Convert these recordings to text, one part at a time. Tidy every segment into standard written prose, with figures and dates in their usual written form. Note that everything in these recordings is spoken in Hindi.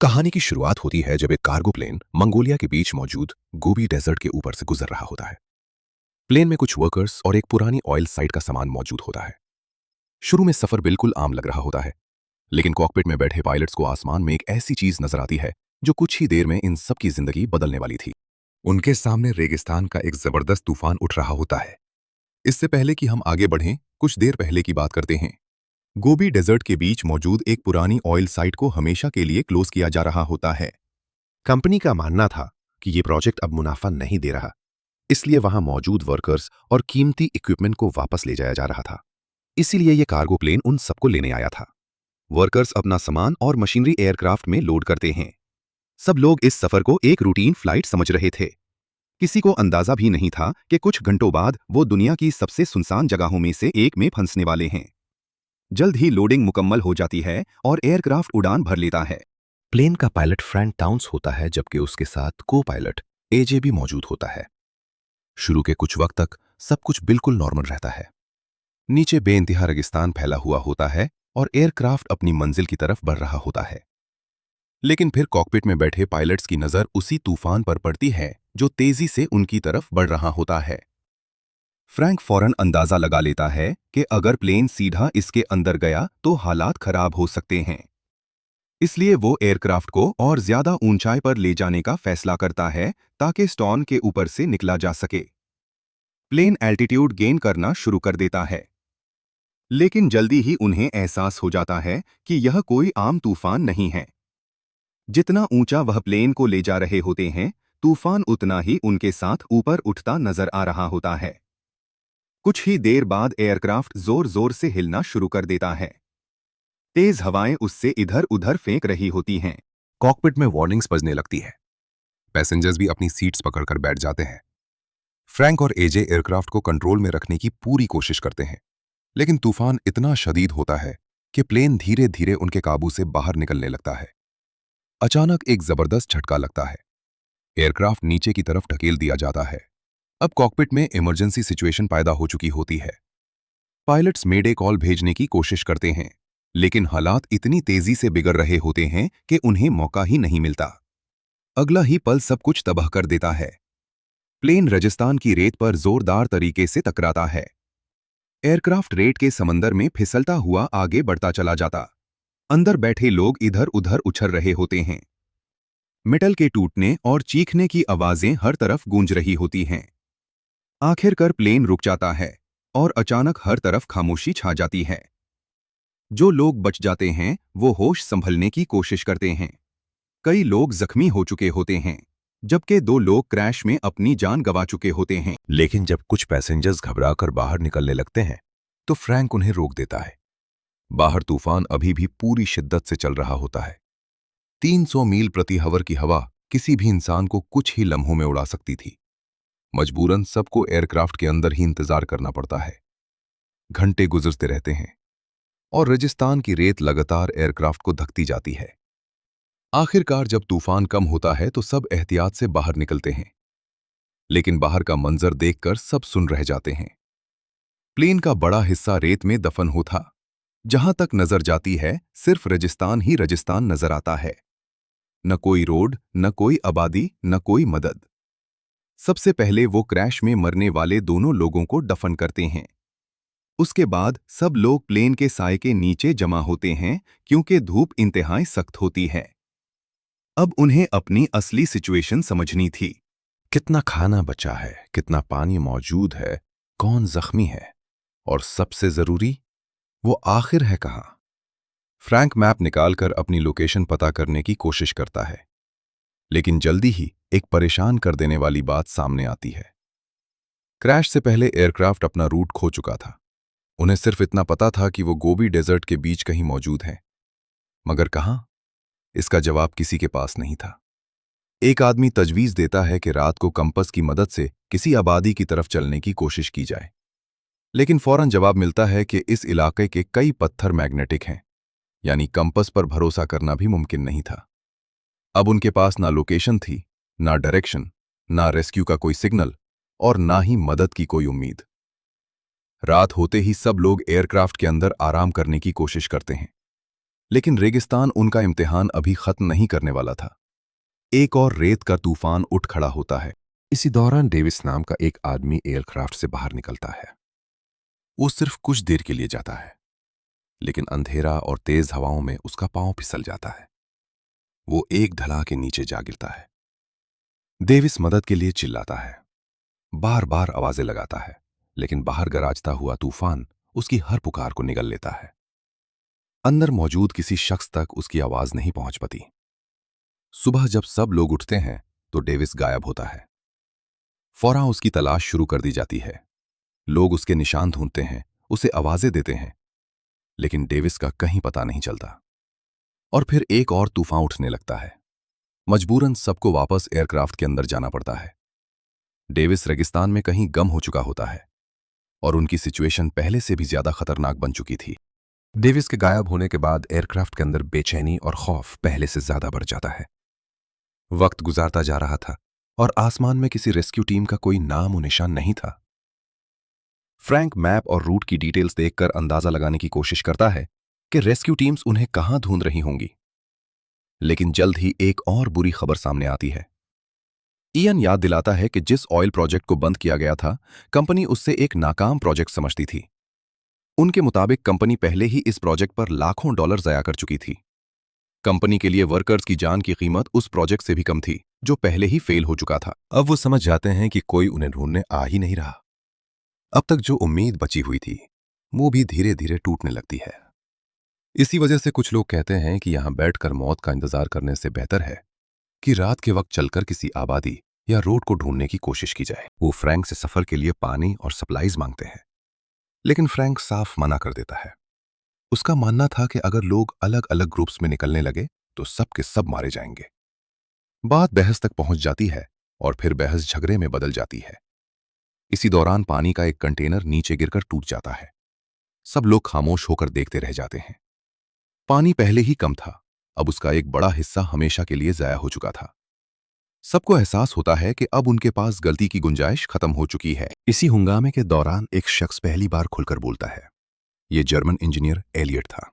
कहानी की शुरुआत होती है जब एक कार्गो प्लेन मंगोलिया के बीच मौजूद गोबी डेजर्ट के ऊपर से गुजर रहा होता है। प्लेन में कुछ वर्कर्स और एक पुरानी ऑयल साइट का सामान मौजूद होता है। शुरू में सफर बिल्कुल आम लग रहा होता है, लेकिन कॉकपिट में बैठे पायलट्स को आसमान में एक ऐसी चीज नजर आती है जो कुछ ही देर में इन सब की जिंदगी बदलने वाली थी। उनके सामने रेगिस्तान का एक जबरदस्त तूफान उठ रहा होता है। इससे पहले कि हम आगे बढ़ें, कुछ देर पहले की बात करते हैं। गोबी डेजर्ट के बीच मौजूद एक पुरानी ऑयल साइट को हमेशा के लिए क्लोज किया जा रहा होता है। कंपनी का मानना था कि ये प्रोजेक्ट अब मुनाफा नहीं दे रहा, इसलिए वहां मौजूद वर्कर्स और कीमती इक्विपमेंट को वापस ले जाया जा रहा था। इसीलिए ये कार्गो प्लेन उन सबको लेने आया था। वर्कर्स अपना सामान और मशीनरी एयरक्राफ्ट में लोड करते हैं। सब लोग इस सफर को एक रूटीन फ्लाइट समझ रहे थे। किसी को अंदाजा भी नहीं था कि कुछ घंटों बाद वो दुनिया की सबसे सुनसान जगहों में से एक में फंसने वाले हैं। जल्द ही लोडिंग मुकम्मल हो जाती है और एयरक्राफ्ट उड़ान भर लेता है। प्लेन का पायलट फ्रैंक टाउन्स होता है, जबकि उसके साथ को पायलट एजे भी मौजूद होता है। शुरू के कुछ वक्त तक सब कुछ बिल्कुल नॉर्मल रहता है। नीचे बेइंतहा रेगिस्तान फैला हुआ होता है और एयरक्राफ्ट अपनी मंजिल की तरफ बढ़ रहा होता है। लेकिन फिर कॉकपिट में बैठे पायलट्स की नजर उसी तूफान पर पड़ती है जो तेजी से उनकी तरफ बढ़ रहा होता है। फ्रैंक फौरन अंदाजा लगा लेता है कि अगर प्लेन सीधा इसके अंदर गया तो हालात खराब हो सकते हैं। इसलिए वो एयरक्राफ्ट को और ज्यादा ऊंचाई पर ले जाने का फैसला करता है ताकि स्टॉर्म के ऊपर से निकला जा सके। प्लेन एल्टीट्यूड गेन करना शुरू कर देता है, लेकिन जल्दी ही उन्हें एहसास हो जाता है कि यह कोई आम तूफान नहीं है। जितना ऊंचा वह प्लेन को ले जा रहे होते हैं, तूफान उतना ही उनके साथ ऊपर उठता नजर आ रहा होता है। कुछ ही देर बाद एयरक्राफ्ट जोर जोर से हिलना शुरू कर देता है। तेज हवाएं उससे इधर उधर फेंक रही होती हैं। कॉकपिट में वार्निंग्स बजने लगती है। पैसेंजर्स भी अपनी सीट्स पकड़कर बैठ जाते हैं। फ्रैंक और एजे एयरक्राफ्ट को कंट्रोल में रखने की पूरी कोशिश करते हैं, लेकिन तूफान इतना शदीद होता है कि प्लेन धीरे धीरे उनके काबू से बाहर निकलने लगता है। अचानक एक जबरदस्त झटका लगता है। एयरक्राफ्ट नीचे की तरफ ढकेल दिया जाता है। अब कॉकपिट में इमरजेंसी सिचुएशन पैदा हो चुकी होती है। पायलट्स मेडे कॉल भेजने की कोशिश करते हैं, लेकिन हालात इतनी तेजी से बिगड़ रहे होते हैं कि उन्हें मौका ही नहीं मिलता। अगला ही पल सब कुछ तबाह कर देता है। प्लेन राजस्थान की रेत पर जोरदार तरीके से टकराता है। एयरक्राफ्ट रेत के समंदर में फिसलता हुआ आगे बढ़ता चला जाता। अंदर बैठे लोग इधर उधर उछल रहे होते हैं। मेटल के टूटने और चीखने की आवाजें हर तरफ गूंज रही होती हैं। आखिरकार प्लेन रुक जाता है और अचानक हर तरफ खामोशी छा जाती है। जो लोग बच जाते हैं वो होश संभलने की कोशिश करते हैं। कई लोग जख्मी हो चुके होते हैं, जबकि 2 लोग क्रैश में अपनी जान गंवा चुके होते हैं। लेकिन जब कुछ पैसेंजर्स घबराकर बाहर निकलने लगते हैं तो फ्रैंक उन्हें रोक देता है। बाहर तूफान अभी भी पूरी शिद्दत से चल रहा होता है। 300 मील प्रति हवर की हवा किसी भी इंसान को कुछ ही लम्हों में उड़ा सकती थी। मजबूरन सबको एयरक्राफ्ट के अंदर ही इंतजार करना पड़ता है। घंटे गुजरते रहते हैं और राजस्थान की रेत लगातार एयरक्राफ्ट को धकती जाती है। आखिरकार जब तूफान कम होता है तो सब एहतियात से बाहर निकलते हैं, लेकिन बाहर का मंजर देखकर सब सुन रह जाते हैं। प्लेन का बड़ा हिस्सा रेत में दफन हो था। जहां तक नजर जाती है सिर्फ राजस्थान ही राजस्थान नजर आता है। न कोई रोड, न कोई आबादी, न कोई मदद। सबसे पहले वो क्रैश में मरने वाले दोनों लोगों को दफन करते हैं। उसके बाद सब लोग प्लेन के साए के नीचे जमा होते हैं, क्योंकि धूप इंतहाई सख्त होती है। अब उन्हें अपनी असली सिचुएशन समझनी थी। कितना खाना बचा है, कितना पानी मौजूद है, कौन जख्मी है, और सबसे जरूरी वो आखिर है कहां। फ्रैंक मैप निकालकर अपनी लोकेशन पता करने की कोशिश करता है, लेकिन जल्दी ही एक परेशान कर देने वाली बात सामने आती है। क्रैश से पहले एयरक्राफ्ट अपना रूट खो चुका था। उन्हें सिर्फ इतना पता था कि वो गोबी डेजर्ट के बीच कहीं मौजूद हैं, मगर कहां, इसका जवाब किसी के पास नहीं था। एक आदमी तजवीज देता है कि रात को कंपस की मदद से किसी आबादी की तरफ चलने की कोशिश की जाए, लेकिन फौरन जवाब मिलता है कि इस इलाके के कई पत्थर मैग्नेटिक हैं, यानी कंपस पर भरोसा करना भी मुमकिन नहीं था। अब उनके पास ना लोकेशन थी, ना डायरेक्शन, ना रेस्क्यू का कोई सिग्नल और ना ही मदद की कोई उम्मीद। रात होते ही सब लोग एयरक्राफ्ट के अंदर आराम करने की कोशिश करते हैं, लेकिन रेगिस्तान उनका इम्तिहान अभी खत्म नहीं करने वाला था। एक और रेत का तूफान उठ खड़ा होता है। इसी दौरान डेविस नाम का एक आदमी एयरक्राफ्ट से बाहर निकलता है। वो सिर्फ कुछ देर के लिए जाता है, लेकिन अंधेरा और तेज हवाओं में उसका पांव फिसल जाता है। वो एक ढलान के नीचे जा गिरता है। डेविस मदद के लिए चिल्लाता है, बार बार आवाजें लगाता है, लेकिन बाहर गरजता हुआ तूफान उसकी हर पुकार को निगल लेता है। अंदर मौजूद किसी शख्स तक उसकी आवाज नहीं पहुंच पाती। सुबह जब सब लोग उठते हैं तो डेविस गायब होता है। फौरन उसकी तलाश शुरू कर दी जाती है। लोग उसके निशान ढूंढते हैं, उसे आवाजें देते हैं, लेकिन डेविस का कहीं पता नहीं चलता। और फिर एक और तूफान उठने लगता है। मजबूरन सबको वापस एयरक्राफ्ट के अंदर जाना पड़ता है। डेविस रेगिस्तान में कहीं गम हो चुका होता है और उनकी सिचुएशन पहले से भी ज्यादा खतरनाक बन चुकी थी। डेविस के गायब होने के बाद एयरक्राफ्ट के अंदर बेचैनी और खौफ पहले से ज्यादा बढ़ जाता है। वक्त गुजारता जा रहा था और आसमान में किसी रेस्क्यू टीम का कोई नाम और निशान नहीं था। फ्रैंक मैप और रूट की डिटेल्स देखकर अंदाजा लगाने की कोशिश करता है कि रेस्क्यू टीम्स उन्हें कहां ढूंढ रही होंगी। लेकिन जल्द ही एक और बुरी खबर सामने आती है। इयन याद दिलाता है कि जिस ऑयल प्रोजेक्ट को बंद किया गया था, कंपनी उससे एक नाकाम प्रोजेक्ट समझती थी। उनके मुताबिक कंपनी पहले ही इस प्रोजेक्ट पर लाखों डॉलर ज़ाया कर चुकी थी। कंपनी के लिए वर्कर्स की जान की कीमत उस प्रोजेक्ट से भी कम थी, जो पहले ही फेल हो चुका था। अब वो समझ जाते हैं कि कोई उन्हें ढूंढने आ ही नहीं रहा। अब तक जो उम्मीद बची हुई थी, वो भी धीरे धीरे टूटने लगती है। इसी वजह से कुछ लोग कहते हैं कि यहां बैठकर मौत का इंतजार करने से बेहतर है कि रात के वक्त चलकर किसी आबादी या रोड को ढूंढने की कोशिश की जाए। वो फ्रैंक से सफर के लिए पानी और सप्लाईज मांगते हैं, लेकिन फ्रैंक साफ मना कर देता है। उसका मानना था कि अगर लोग अलग अलग ग्रुप्स में निकलने लगे तो सब के सब मारे जाएंगे। बात बहस तक पहुंच जाती है और फिर बहस झगड़े में बदल जाती है। इसी दौरान पानी का एक कंटेनर नीचे गिरकर टूट जाता है। सब लोग खामोश होकर देखते रह जाते हैं। पानी पहले ही कम था, अब उसका एक बड़ा हिस्सा हमेशा के लिए ज़ाया हो चुका था। सबको एहसास होता है कि अब उनके पास गलती की गुंजाइश खत्म हो चुकी है। इसी हंगामे के दौरान एक शख्स पहली बार खुलकर बोलता है। ये जर्मन इंजीनियर एलियट था।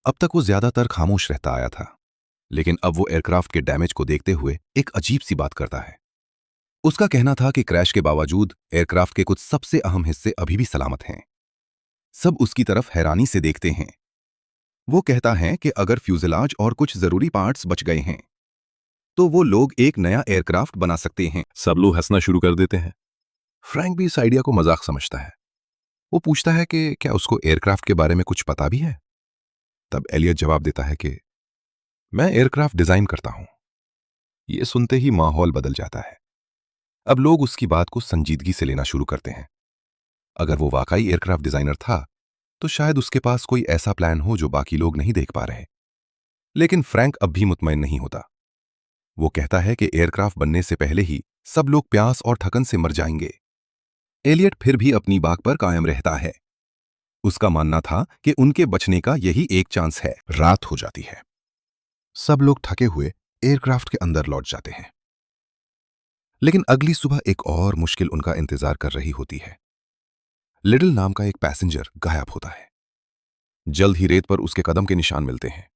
अब तक वो ज्यादातर खामोश रहता आया था, लेकिन अब वो एयरक्राफ्ट के डैमेज को देखते हुए एक अजीब सी बात करता है। उसका कहना था कि क्रैश के बावजूद एयरक्राफ्ट के कुछ सबसे अहम हिस्से अभी भी सलामत हैं। सब उसकी तरफ हैरानी से देखते हैं। वो कहता है कि अगर फ्यूजलाज और कुछ जरूरी पार्ट्स बच गए हैं तो वो लोग एक नया एयरक्राफ्ट बना सकते हैं। सब लोग हंसना शुरू कर देते हैं। फ्रैंक भी इस आइडिया को मजाक समझता है। वो पूछता है कि क्या उसको एयरक्राफ्ट के बारे में कुछ पता भी है। तब एलियट जवाब देता है कि मैं एयरक्राफ्ट डिजाइन करता हूं। ये सुनते ही माहौल बदल जाता है। अब लोग उसकी बात को संजीदगी से लेना शुरू करते हैं। अगर वो वाकई एयरक्राफ्ट डिजाइनर था तो शायद उसके पास कोई ऐसा प्लान हो जो बाकी लोग नहीं देख पा रहे। लेकिन फ्रैंक अब भी मुतमईन नहीं होता। वो कहता है कि एयरक्राफ्ट बनने से पहले ही सब लोग प्यास और थकन से मर जाएंगे। एलियट फिर भी अपनी बात पर कायम रहता है। उसका मानना था कि उनके बचने का यही एक चांस है। रात हो जाती है। सब लोग थके हुए एयरक्राफ्ट के अंदर लौट जाते हैं। लेकिन अगली सुबह एक और मुश्किल उनका इंतजार कर रही होती है। लिटिल नाम का एक पैसेंजर गायब होता है। जल्द ही रेत पर उसके कदम के निशान मिलते हैं।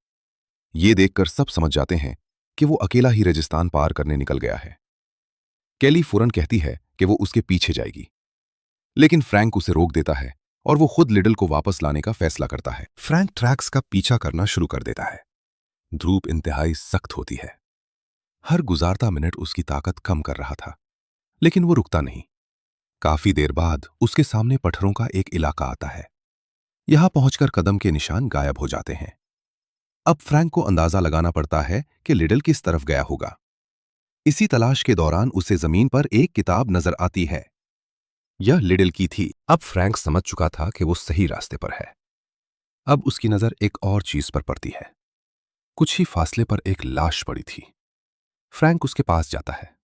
ये देखकर सब समझ जाते हैं कि वो अकेला ही रेगिस्तान पार करने निकल गया है। केली फौरन कहती है कि वो उसके पीछे जाएगी, लेकिन फ्रैंक उसे रोक देता है और वो खुद लिटिल को वापस लाने का फैसला करता है। फ्रैंक ट्रैक्स का पीछा करना शुरू कर देता है। धूप इंतहाई सख्त होती है। हर गुजारता मिनट उसकी ताकत कम कर रहा था, लेकिन वो रुकता नहीं। काफी देर बाद उसके सामने पत्थरों का एक इलाका आता है। यहां पहुंचकर कदम के निशान गायब हो जाते हैं। अब फ्रैंक को अंदाजा लगाना पड़ता है कि लिटिल किस तरफ गया होगा। इसी तलाश के दौरान उसे जमीन पर एक किताब नजर आती है। यह लिटिल की थी। अब फ्रैंक समझ चुका था कि वो सही रास्ते पर है। अब उसकी नजर एक और चीज पर पड़ती है। कुछ ही फासले पर एक लाश पड़ी थी। फ्रैंक उसके पास जाता है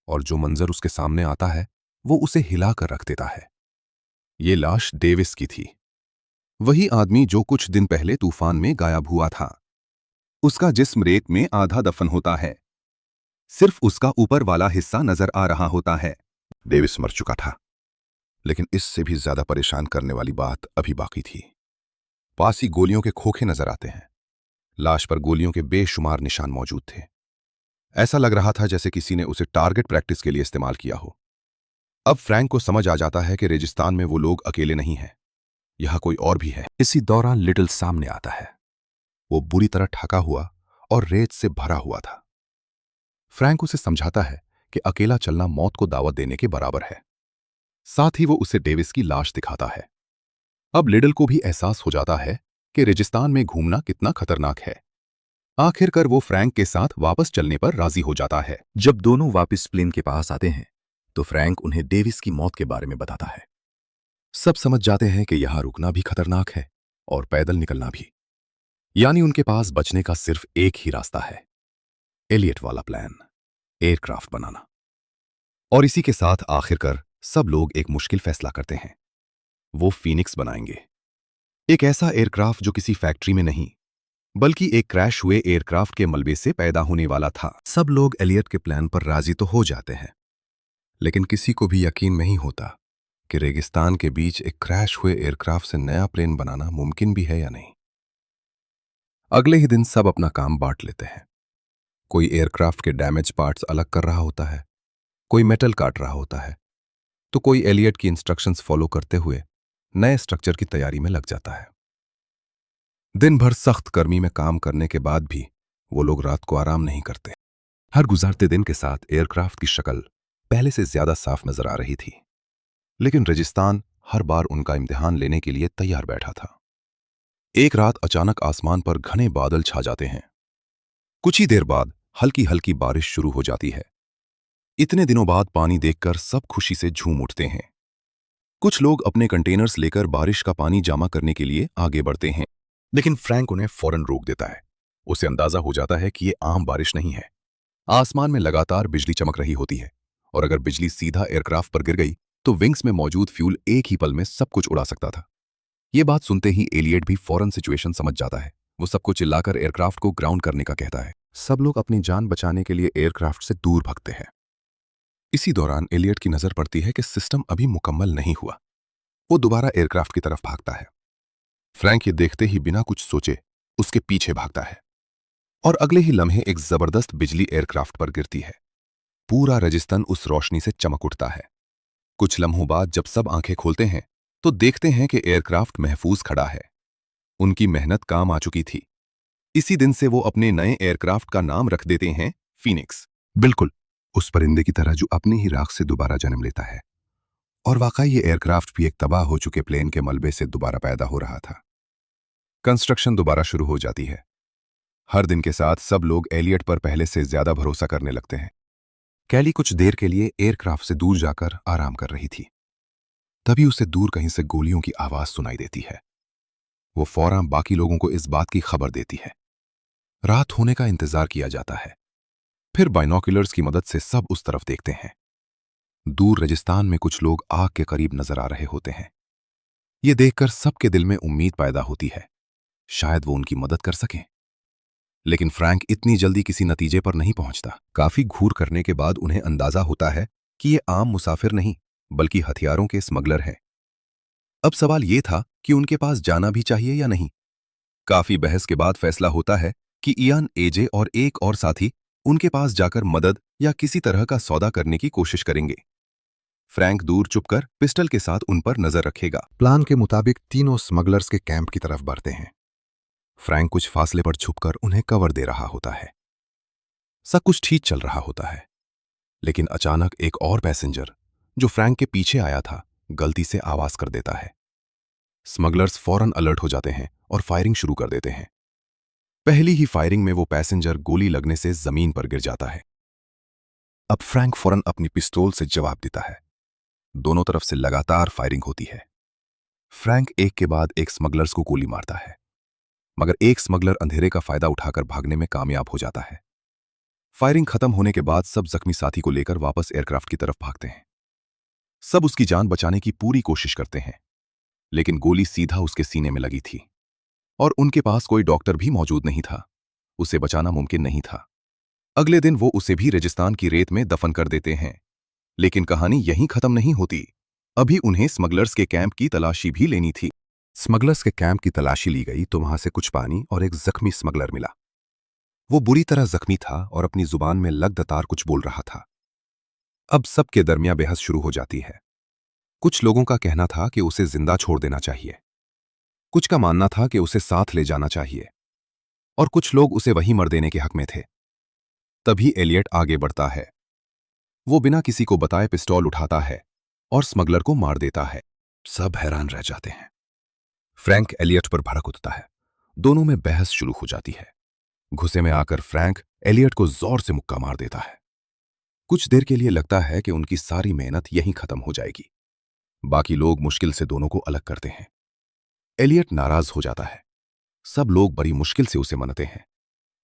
और जो मंजर उसके सामने आता है वो उसे हिलाकर रख देता है। ये लाश डेविस की थी, वही आदमी जो कुछ दिन पहले तूफान में गायब हुआ था। उसका जिस्म रेत में आधा दफन होता है। सिर्फ उसका ऊपर वाला हिस्सा नजर आ रहा होता है। डेविस मर चुका था, लेकिन इससे भी ज्यादा परेशान करने वाली बात अभी बाकी थी। पास ही गोलियों के खोखे नजर आते हैं। लाश पर गोलियों के बेशुमार निशान मौजूद थे। ऐसा लग रहा था जैसे किसी ने उसे टारगेट प्रैक्टिस के लिए इस्तेमाल किया हो। अब फ्रैंक को समझ आ जाता है कि रेगिस्तान में वो लोग अकेले नहीं हैं, यहां कोई और भी है। इसी दौरान लिटिल सामने आता है। वो बुरी तरह ढका हुआ और रेत से भरा हुआ था। फ्रैंक उसे समझाता है कि अकेला चलना मौत को दावत देने के बराबर है। साथ ही वो उसे डेविस की लाश दिखाता है। अब लिडल को भी एहसास हो जाता है कि रेगिस्तान में घूमना कितना खतरनाक है। आखिरकार वो फ्रैंक के साथ वापस चलने पर राजी हो जाता है। जब दोनों वापस प्लेन के पास आते हैं तो फ्रैंक उन्हें डेविस की मौत के बारे में बताता है। सब समझ जाते हैं कि यहां रुकना भी खतरनाक है और पैदल निकलना भी। यानी उनके पास बचने का सिर्फ एक ही रास्ता है, एलियट वाला प्लान, एयरक्राफ्ट बनाना। और इसी के साथ आखिरकार सब लोग एक मुश्किल फैसला करते हैं। वो फीनिक्स बनाएंगे, एक ऐसा एयरक्राफ्ट जो किसी फैक्ट्री में नहीं बल्कि एक क्रैश हुए एयरक्राफ्ट के मलबे से पैदा होने वाला था। सब लोग एलियट के प्लान पर राजी तो हो जाते हैं, लेकिन किसी को भी यकीन नहीं होता कि रेगिस्तान के बीच एक क्रैश हुए एयरक्राफ्ट से नया प्लेन बनाना मुमकिन भी है या नहीं। अगले ही दिन सब अपना काम बांट लेते हैं। कोई एयरक्राफ्ट के डैमेज पार्ट्स अलग कर रहा होता है, कोई मेटल काट रहा होता है, तो कोई एलियट की इंस्ट्रक्शंस फॉलो करते हुए नए स्ट्रक्चर की तैयारी में लग जाता है। दिन भर सख्त गर्मी में काम करने के बाद भी वो लोग रात को आराम नहीं करते। हर गुजारते दिन के साथ एयरक्राफ्ट की शक्ल पहले से ज्यादा साफ नजर आ रही थी, लेकिन रेगिस्तान हर बार उनका इम्तिहान लेने के लिए तैयार बैठा था। एक रात अचानक आसमान पर घने बादल छा जाते हैं। कुछ ही देर बाद हल्की हल्की बारिश शुरू हो जाती है। इतने दिनों बाद पानी देखकर सब खुशी से झूम उठते हैं। कुछ लोग अपने कंटेनर्स लेकर बारिश का पानी जमा करने के लिए आगे बढ़ते हैं, लेकिन फ्रैंक उन्हें फौरन रोक देता है। उसे अंदाजा हो जाता है कि ये आम बारिश नहीं है। आसमान में लगातार बिजली चमक रही होती है और अगर बिजली सीधा एयरक्राफ्ट पर गिर गई तो विंग्स में मौजूद फ्यूल एक ही पल में सब कुछ उड़ा सकता था। ये बात सुनते ही एलियट भी फौरन सिचुएशन समझ जाता है। वो सबको चिल्लाकर एयरक्राफ्ट को ग्राउंड करने का कहता है। सब लोग अपनी जान बचाने के लिए एयरक्राफ्ट से दूर भागते हैं। इसी दौरान एलियट की नजर पड़ती है कि सिस्टम अभी मुकम्मल नहीं हुआ। वो दोबारा एयरक्राफ्ट की तरफ भागता है। फ्रैंक ये देखते ही बिना कुछ सोचे उसके पीछे भागता है और अगले ही लम्हे एक जबरदस्त बिजली एयरक्राफ्ट पर गिरती है। पूरा रेगिस्तान उस रोशनी से चमक उठता है। कुछ लम्हों बाद जब सब आंखें खोलते हैं तो देखते हैं कि एयरक्राफ्ट महफूज खड़ा है। उनकी मेहनत काम आ चुकी थी। इसी दिन से वो अपने नए एयरक्राफ्ट का नाम रख देते हैं फीनिक्स, बिल्कुल उस परिंदे की तरह जो अपनी ही राख से दोबारा जन्म लेता है। और वाकई ये एयरक्राफ्ट भी एक तबाह हो चुके प्लेन के मलबे से दोबारा पैदा हो रहा था। कंस्ट्रक्शन दोबारा शुरू हो जाती है। हर दिन के साथ सब लोग एलियट पर पहले से ज्यादा भरोसा करने लगते हैं। कैली कुछ देर के लिए एयरक्राफ्ट से दूर जाकर आराम कर रही थी। तभी उसे दूर कहीं से गोलियों की आवाज सुनाई देती है। वो फौरन बाकी लोगों को इस बात की खबर देती है। रात होने का इंतजार किया जाता है। फिर बाइनोक्यूलर्स की मदद से सब उस तरफ देखते हैं। दूर रेगिस्तान में कुछ लोग आग के करीब नजर आ रहे होते हैं। ये देखकर सबके दिल में उम्मीद पैदा होती है, शायद वो उनकी मदद कर सकें। लेकिन फ्रैंक इतनी जल्दी किसी नतीजे पर नहीं पहुंचता। काफी घूर करने के बाद उन्हें अंदाजा होता है कि ये आम मुसाफिर नहीं बल्कि हथियारों के स्मगलर हैं। अब सवाल ये था कि उनके पास जाना भी चाहिए या नहीं। काफी बहस के बाद फैसला होता है कि इयान, एजे और एक और साथी उनके पास जाकर मदद या किसी तरह का सौदा करने की कोशिश करेंगे। फ्रैंक दूर चुपकर पिस्टल के साथ उन पर नजर रखेगा। प्लान के मुताबिक तीनों स्मगलर्स के कैंप की तरफ बढ़ते हैं। फ्रैंक कुछ फासले पर छुपकर उन्हें कवर दे रहा होता है। सब कुछ ठीक चल रहा होता है, लेकिन अचानक एक और पैसेंजर जो फ्रैंक के पीछे आया था गलती से आवाज कर देता है। स्मगलर्स फौरन अलर्ट हो जाते हैं और फायरिंग शुरू कर देते हैं। पहली ही फायरिंग में वो पैसेंजर गोली लगने से जमीन पर गिर जाता है। अब फ्रैंक फौरन अपनी पिस्तौल से जवाब देता है। दोनों तरफ से लगातार फायरिंग होती है। फ्रैंक एक के बाद एक स्मगलर्स को गोली मारता है, मगर एक स्मगलर अंधेरे का फायदा उठाकर भागने में कामयाब हो जाता है। फायरिंग खत्म होने के बाद सब जख्मी साथी को लेकर वापस एयरक्राफ्ट की तरफ भागते हैं। सब उसकी जान बचाने की पूरी कोशिश करते हैं, लेकिन गोली सीधा उसके सीने में लगी थी और उनके पास कोई डॉक्टर भी मौजूद नहीं था। उसे बचाना मुमकिन नहीं था। अगले दिन वो उसे भी रेगिस्तान की रेत में दफन कर देते हैं। लेकिन कहानी यहीं खत्म नहीं होती। अभी उन्हें स्मगलर्स के कैंप की तलाशी भी लेनी थी। स्मगलर्स के कैंप की तलाशी ली गई तो वहां से कुछ पानी और एक जख्मी स्मगलर मिला। वो बुरी तरह जख्मी था और अपनी जुबान में लगदतार कुछ बोल रहा था। अब सबके दरमियां बहस शुरू हो जाती है। कुछ लोगों का कहना था कि उसे जिंदा छोड़ देना चाहिए, कुछ का मानना था कि उसे साथ ले जाना चाहिए, और कुछ लोग उसे वहीं मर देने के हक में थे। तभी एलियट आगे बढ़ता है। वो बिना किसी को बताए पिस्तौल उठाता है और स्मगलर को मार देता है। सब हैरान रह जाते हैं। फ्रैंक एलियट पर भड़क उठता है। दोनों में बहस शुरू हो जाती है। गुस्से में आकर फ्रैंक एलियट को जोर से मुक्का मार देता है। कुछ देर के लिए लगता है कि उनकी सारी मेहनत यहीं खत्म हो जाएगी। बाकी लोग मुश्किल से दोनों को अलग करते हैं। एलियट नाराज हो जाता है। सब लोग बड़ी मुश्किल से उसे मनाते हैं।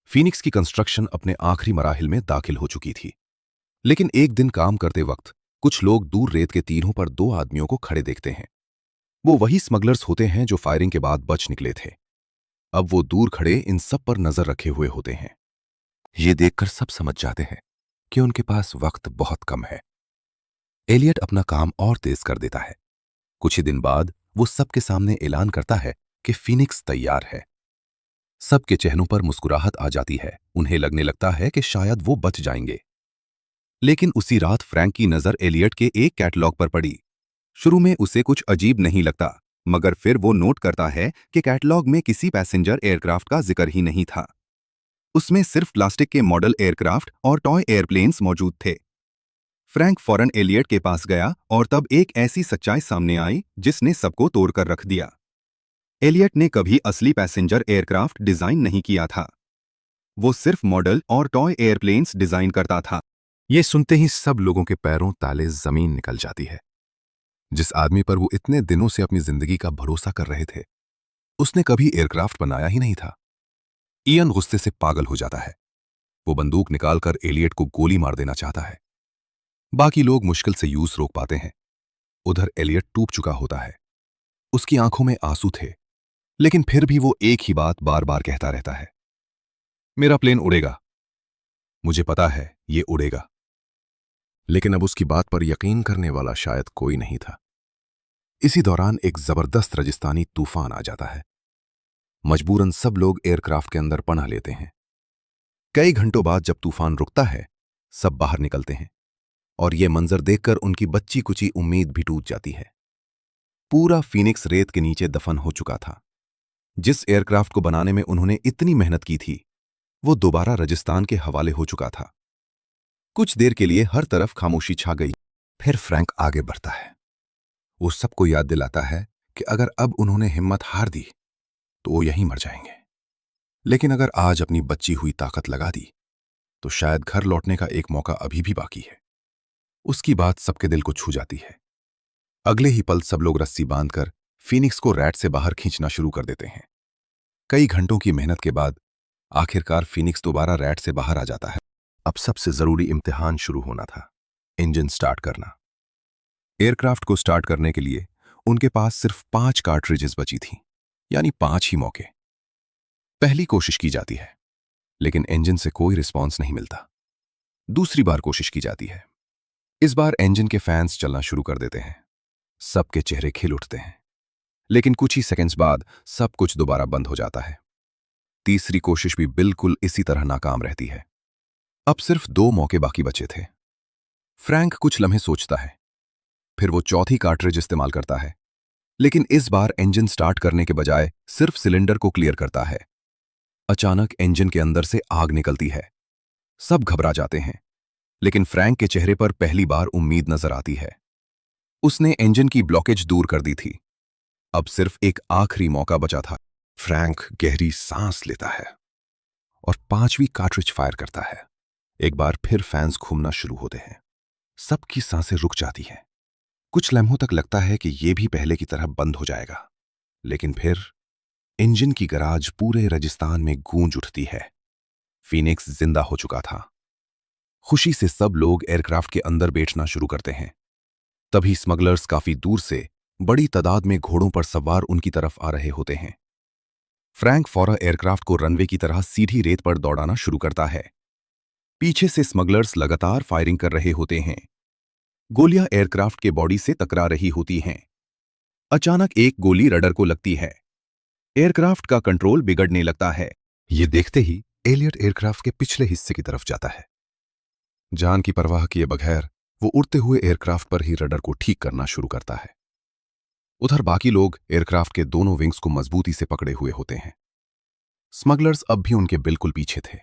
फीनिक्स की कंस्ट्रक्शन अपने आखिरी मराहिल में दाखिल हो चुकी थी। लेकिन एक दिन काम करते वक्त कुछ लोग दूर रेत के तीरों पर दो आदमियों को खड़े देखते हैं। वो वही स्मगलर्स होते हैं जो फायरिंग के बाद बच निकले थे। अब वो दूर खड़े इन सब पर नजर रखे हुए होते हैं। ये देखकर सब समझ जाते हैं कि उनके पास वक्त बहुत कम है। एलियट अपना काम और तेज कर देता है। कुछ ही दिन बाद वो सबके सामने ऐलान करता है कि फीनिक्स तैयार है। सबके चेहरों पर मुस्कुराहट आ जाती है। उन्हें लगने लगता है कि शायद वो बच जाएंगे। लेकिन उसी रात फ्रैंक की नजर एलियट के एक कैटलॉग पर पड़ी। शुरू में उसे कुछ अजीब नहीं लगता, मगर फिर वो नोट करता है कि कैटलॉग में किसी पैसेंजर एयरक्राफ्ट का जिक्र ही नहीं था। उसमें सिर्फ प्लास्टिक के मॉडल एयरक्राफ्ट और टॉय एयरप्लेन्स मौजूद थे। फ्रैंक फौरन एलियट के पास गया और तब एक ऐसी सच्चाई सामने आई जिसने सबको तोड़कर रख दिया। एलियट ने कभी असली पैसेंजर एयरक्राफ्ट डिजाइन नहीं किया था। वो सिर्फ मॉडल और टॉय एयरप्लेन्स डिजाइन करता था। ये सुनते ही सब लोगों के पैरों ताले जमीन निकल जाती है। जिस आदमी पर वो इतने दिनों से अपनी जिंदगी का भरोसा कर रहे थे, उसने कभी एयरक्राफ्ट बनाया ही नहीं था। इयन गुस्से से पागल हो जाता है। वो बंदूक निकालकर एलियट को गोली मार देना चाहता है। बाकी लोग मुश्किल से यूज रोक पाते हैं। उधर एलियट टूट चुका होता है। उसकी आंखों में आंसू थे, लेकिन फिर भी वो एक ही बात बार बार कहता रहता है, मेरा प्लेन उड़ेगा, मुझे पता है ये उड़ेगा। लेकिन अब उसकी बात पर यकीन करने वाला शायद कोई नहीं था। इसी दौरान एक जबरदस्त राजस्थानी तूफान आ जाता है। मजबूरन सब लोग एयरक्राफ्ट के अंदर पनाह लेते हैं। कई घंटों बाद जब तूफान रुकता है, सब बाहर निकलते हैं और ये मंजर देखकर उनकी बच्ची कुची उम्मीद भी टूट जाती है। पूरा फीनिक्स रेत के नीचे दफन हो चुका था। जिस एयरक्राफ्ट को बनाने में उन्होंने इतनी मेहनत की थी, वो दोबारा राजस्थान के हवाले हो चुका था। कुछ देर के लिए हर तरफ खामोशी छा गई। फिर फ्रैंक आगे बढ़ता है। वो सबको याद दिलाता है कि अगर अब उन्होंने हिम्मत हार दी तो वो यहीं मर जाएंगे, लेकिन अगर आज अपनी बची हुई ताकत लगा दी तो शायद घर लौटने का एक मौका अभी भी बाकी है। उसकी बात सबके दिल को छू जाती है। अगले ही पल सब लोग रस्सी बांधकर फीनिक्स को रैट से बाहर खींचना शुरू कर देते हैं। कई घंटों की मेहनत के बाद आखिरकार फीनिक्स दोबारा रैट से बाहर आ जाता है। अब सबसे जरूरी इम्तिहान शुरू होना था, इंजन स्टार्ट करना। एयरक्राफ्ट को स्टार्ट करने के लिए उनके पास सिर्फ 5 कार्ट्रिजेस बची थी, यानी 5 ही मौके। पहली कोशिश की जाती है, लेकिन इंजन से कोई रिस्पॉन्स नहीं मिलता। दूसरी बार कोशिश की जाती है। इस बार इंजन के फैंस चलना शुरू कर देते हैं। सबके चेहरे खिल उठते हैं, लेकिन कुछ ही सेकंड्स बाद सब कुछ दोबारा बंद हो जाता है। तीसरी कोशिश भी बिल्कुल इसी तरह नाकाम रहती है। अब सिर्फ 2 मौके बाकी बचे थे। फ्रैंक कुछ लम्हे सोचता है, फिर वो चौथी कार्ट्रिज इस्तेमाल करता है, लेकिन इस बार इंजन स्टार्ट करने के बजाय सिर्फ सिलेंडर को क्लियर करता है। अचानक इंजन के अंदर से आग निकलती है। सब घबरा जाते हैं, लेकिन फ्रैंक के चेहरे पर पहली बार उम्मीद नजर आती है। उसने इंजन की ब्लॉकेज दूर कर दी थी। अब सिर्फ एक आखिरी मौका बचा था। फ्रैंक गहरी सांस लेता है और 5वीं कार्ट्रिज फायर करता है। एक बार फिर फैंस घूमना शुरू होते हैं। सबकी सांसें रुक जाती हैं। कुछ लम्हों तक लगता है कि यह भी पहले की तरह बंद हो जाएगा, लेकिन फिर इंजन की गराज पूरे राजस्थान में गूंज उठती है। फीनिक्स जिंदा हो चुका था। खुशी से सब लोग एयरक्राफ्ट के अंदर बैठना शुरू करते हैं। तभी स्मगलर्स काफी दूर से बड़ी तादाद में घोड़ों पर सवार उनकी तरफ आ रहे होते हैं। फ्रैंक फौरन एयरक्राफ्ट को रनवे की तरह सीधी रेत पर दौड़ाना शुरू करता है। पीछे से स्मगलर्स लगातार फायरिंग कर रहे होते हैं। गोलियां एयरक्राफ्ट के बॉडी से टकरा रही होती हैं। अचानक एक गोली रडर को लगती है। एयरक्राफ्ट का कंट्रोल बिगड़ने लगता है। ये देखते ही एलियट एयरक्राफ्ट के पिछले हिस्से की तरफ जाता है। जान की परवाह किए बगैर वो उड़ते हुए एयरक्राफ्ट पर ही रडर को ठीक करना शुरू करता है। उधर बाकी लोग एयरक्राफ्ट के दोनों विंग्स को मजबूती से पकड़े हुए होते हैं। स्मगलर्स अब भी उनके बिल्कुल पीछे थे।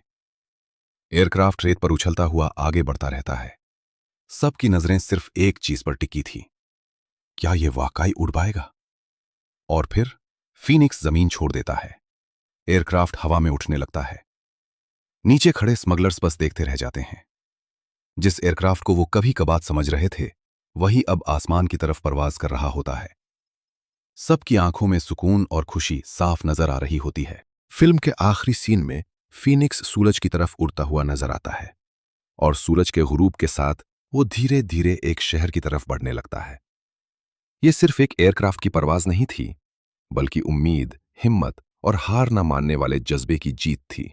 एयरक्राफ्ट रेत पर उछलता हुआ आगे बढ़ता रहता है। सबकी नजरें सिर्फ एक चीज पर टिकी थी, क्या यह वाकई उड़ पाएगा? और फिर फीनिक्स जमीन छोड़ देता है। एयरक्राफ्ट हवा में उठने लगता है। नीचे खड़े स्मगलर्स बस देखते रह जाते हैं। जिस एयरक्राफ्ट को वो कभी कभार समझ रहे थे, वही अब आसमान की तरफ परवाज कर रहा होता है। सबकी आंखों में सुकून और खुशी साफ नजर आ रही होती है। फिल्म के आखिरी सीन में फीनिक्स सूरज की तरफ उड़ता हुआ नजर आता है और सूरज के गुरूब के साथ वो धीरे धीरे एक शहर की तरफ बढ़ने लगता है। ये सिर्फ एक एयरक्राफ्ट की परवाज नहीं थी, बल्कि उम्मीद, हिम्मत और हार न मानने वाले जज्बे की जीत थी।